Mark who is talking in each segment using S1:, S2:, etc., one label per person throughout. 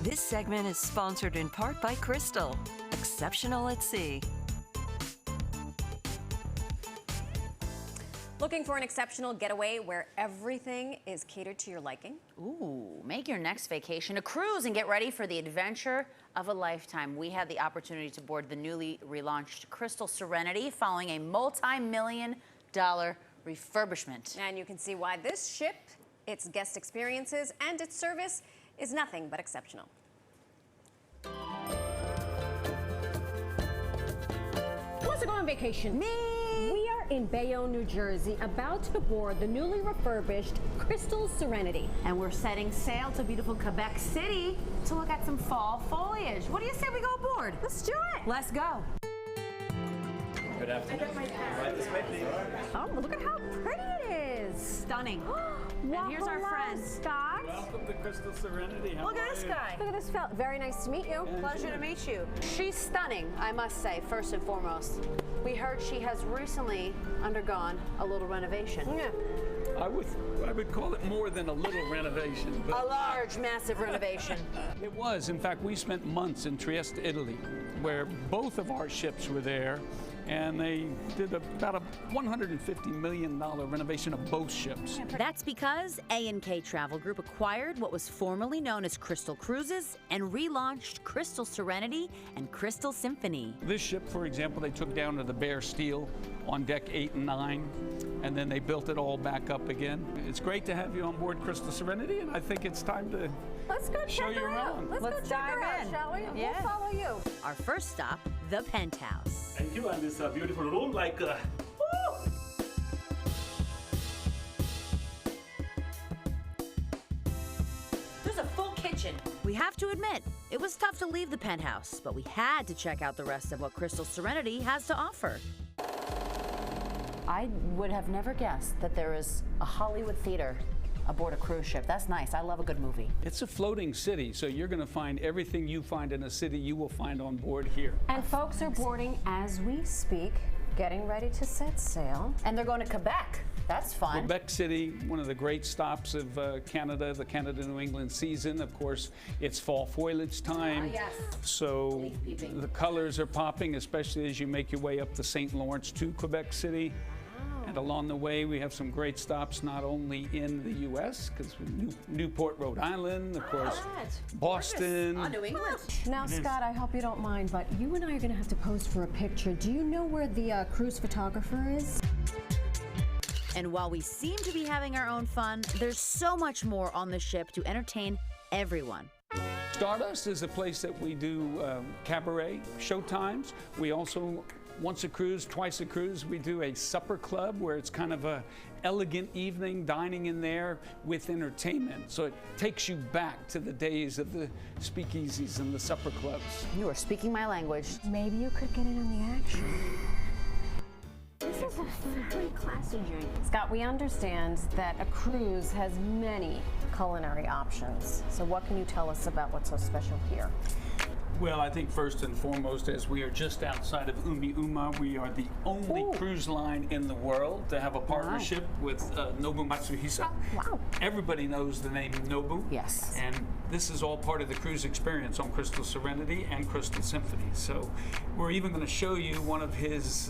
S1: This segment is sponsored in part by Crystal, exceptional at sea.
S2: Looking for an exceptional getaway where everything is catered to your liking?
S3: Ooh, make your next vacation a cruise and get ready for the adventure of a lifetime. We had the opportunity to board the newly relaunched Crystal Serenity following a multi-million-dollar refurbishment.
S2: And you can see why this ship, its guest experiences, and its service is nothing but exceptional.
S4: Who wants to go on vacation?
S3: Me!
S4: We are in Bayonne, New Jersey, about to board the newly refurbished Crystal Serenity.
S3: And we're setting sail to beautiful Quebec City to look at some fall foliage. What do you say we go aboard? Let's do it. Let's go.
S5: Good afternoon. Right this way, please.
S4: Oh, look at how pretty it is.
S3: Stunning.
S4: Well,
S3: and here's our
S4: hello,
S3: friend.
S4: Scott.
S5: Welcome to Crystal Serenity. How
S3: Look at
S5: are
S3: this
S5: you?
S3: guy.
S4: Look at this fella. Very nice to meet you.
S3: Pleasure to meet you. She's stunning, I must say, first and foremost. We heard she has recently undergone a little renovation.
S4: Yeah.
S5: I would call it more than a little renovation.
S3: A large, massive renovation.
S5: It was. In fact, we spent months in Trieste, Italy, where both of our ships were there, and they did about a $150 million renovation of both ships.
S3: That's because A&K Travel Group acquired what was formerly known as Crystal Cruises and relaunched Crystal Serenity and Crystal Symphony.
S5: This ship, for example, they took down to the bare steel on deck 8 and 9, and then they built it all back up again. It's great to have you on board Crystal Serenity, and I think it's time to
S4: Let's go
S5: show
S4: check
S5: you
S4: her out.
S5: around.
S4: Let's go check
S3: dive
S4: her out,
S3: in.
S4: shall we?
S3: Yeah.
S4: We'll follow you.
S3: Our first stop, the penthouse.
S6: Thank you, and this beautiful room, like, woo!
S3: There's a full kitchen. We have to admit, it was tough to leave the penthouse, but we had to check out the rest of what Crystal Serenity has to offer. I would have never guessed that there is a Hollywood theater aboard a cruise ship. That's nice. I love a good movie.
S5: It's a floating city, so you're going to find everything you find in a city you will find on board here.
S4: And folks are boarding as we speak, getting ready to set sail.
S3: And they're going to Quebec. That's fun.
S5: Quebec City, one of the great stops of Canada, the Canada-New England season. Of course, it's fall foliage time.
S3: yes.
S5: So
S3: Leaf peeping.
S5: the colors are popping, especially as you make your way up the St. Lawrence to Quebec City. And along the way, we have some great stops, not only in the U.S., because Newport, Rhode Island, of course, Boston.
S3: New England.
S4: Now, Scott, I hope you don't mind, but you and I are going to have to pose for a picture. Do you know where the cruise photographer is?
S3: And while we seem to be having our own fun, there's so much more on the ship to entertain everyone.
S5: Stardust is a place that we do cabaret showtimes. We also, once a cruise, twice a cruise, we do a supper club where it's kind of a elegant evening, dining in there with entertainment. So it takes you back to the days of the speakeasies and the supper clubs.
S3: You are speaking my language.
S4: Maybe you could get in on the action. This is a very classy joint. Scott, we understand that a cruise has many culinary options. So what can you tell us about what's so special here?
S5: Well, I think first and foremost, as we are just outside of Umiuma, we are the only cruise line in the world to have a partnership with Nobu Matsuhisa.
S4: Wow.
S5: Everybody knows the name Nobu.
S3: Yes.
S5: And this is all part of the cruise experience on Crystal Serenity and Crystal Symphony. So we're even going to show you one of his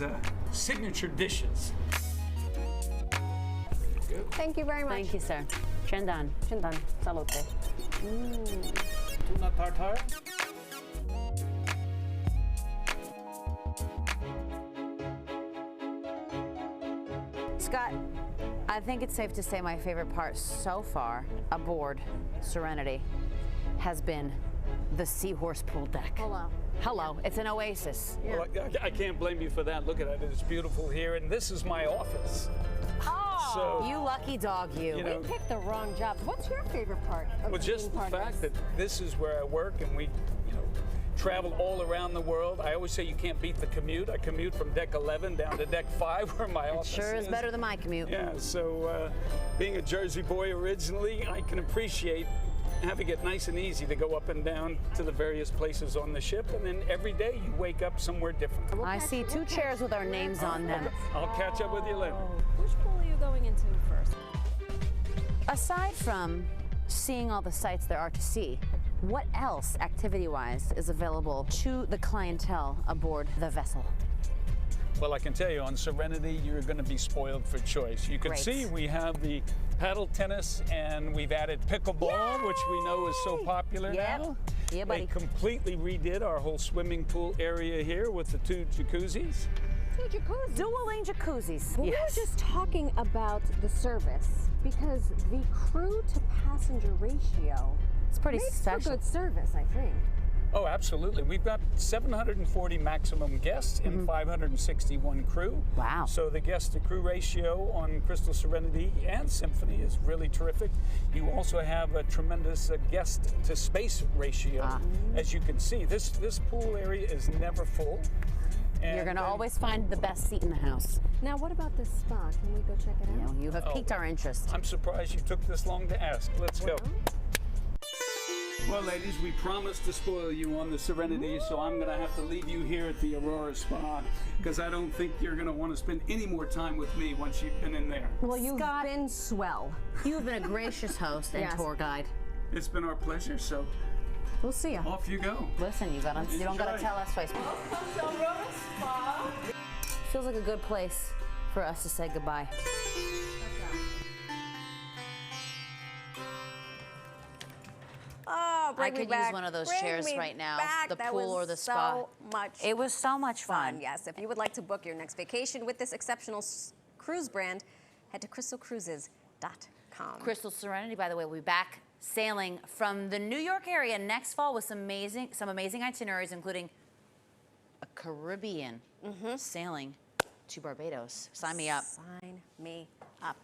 S5: signature dishes.
S4: Thank you very much.
S3: Thank you, sir. Chendan.
S4: Chindan. Salute.
S5: Tuna tartare.
S3: Scott, I think it's safe to say my favorite part so far aboard Serenity has been the seahorse pool deck.
S4: Hello.
S3: Hello, it's an oasis.
S5: Well, I can't blame you for that. Look at it, it's beautiful here, and this is my office.
S4: Oh,
S5: So,
S3: You lucky dog, you.
S5: you know,
S4: we picked the wrong job. What's your favorite part of
S5: well, just the
S4: being part of
S5: fact
S4: this?
S5: that this is where I work, and we, travel all around the world. I always say you can't beat the commute. I commute from deck 11 down to deck 5 where my office
S3: Sure is better than my commute.
S5: Yeah, so being a Jersey boy originally, I can appreciate having it nice and easy to go up and down to the various places on the ship, and then every day you wake up somewhere different.
S3: I see two chairs with our names on them.
S5: I'll catch up with you later.
S4: Which pool are you going into first?
S3: Aside from seeing all the sights there are to see, What else, activity-wise, is available to the clientele aboard the vessel?
S5: Well, I can tell you on Serenity, you're going to be spoiled for choice. You can
S3: Great.
S5: see we have the paddle tennis and we've added pickleball, which we know is so popular now.
S3: Yeah, buddy.
S5: They completely redid our whole swimming pool area here with the 2 jacuzzis.
S3: Dueling jacuzzis.
S4: But we were just talking about the service because the crew to passenger ratio
S3: It's pretty
S4: makes
S3: special.
S4: for good service, I think.
S5: Oh, absolutely. We've got 740 maximum guests and 561 crew.
S3: Wow.
S5: So the guest to crew ratio on Crystal Serenity and Symphony is really terrific. You also have a tremendous guest to space ratio. As you can see, this pool area is never full. And
S3: You're going to
S5: then-
S3: always find the best seat in the house.
S4: Now, what about this spa? Can we go check it out?
S3: You have piqued our interest.
S5: I'm surprised you took this long to ask. Let's go. Well, ladies, we promised to spoil you on the Serenity, so I'm going to have to leave you here at the Aurora Spa because I don't think you're going to want to spend any more time with me once you've been in there.
S4: Well, you've been swell.
S3: You have been a gracious host and
S4: Yes.
S3: tour guide.
S5: It's been our pleasure, so
S4: We'll see you.
S5: off you go.
S3: Listen, you don't gotta
S5: Enjoy.
S3: tell us twice. Feels like a good place for us to say goodbye.
S2: Oh, bring
S3: I
S2: me
S3: could
S2: back.
S3: use one of those
S2: Bring
S3: chairs
S2: me
S3: right now,
S2: back.
S3: the
S2: That
S3: pool
S2: was
S3: or the spa.
S2: So much
S3: It was so much fun.
S2: Yes, if you would like to book your next vacation with this exceptional cruise brand, head to crystalcruises.com.
S3: Crystal Serenity, by the way, will be back sailing from the New York area next fall with some amazing itineraries, including a Caribbean sailing to Barbados. Sign me up.
S2: Sign me up.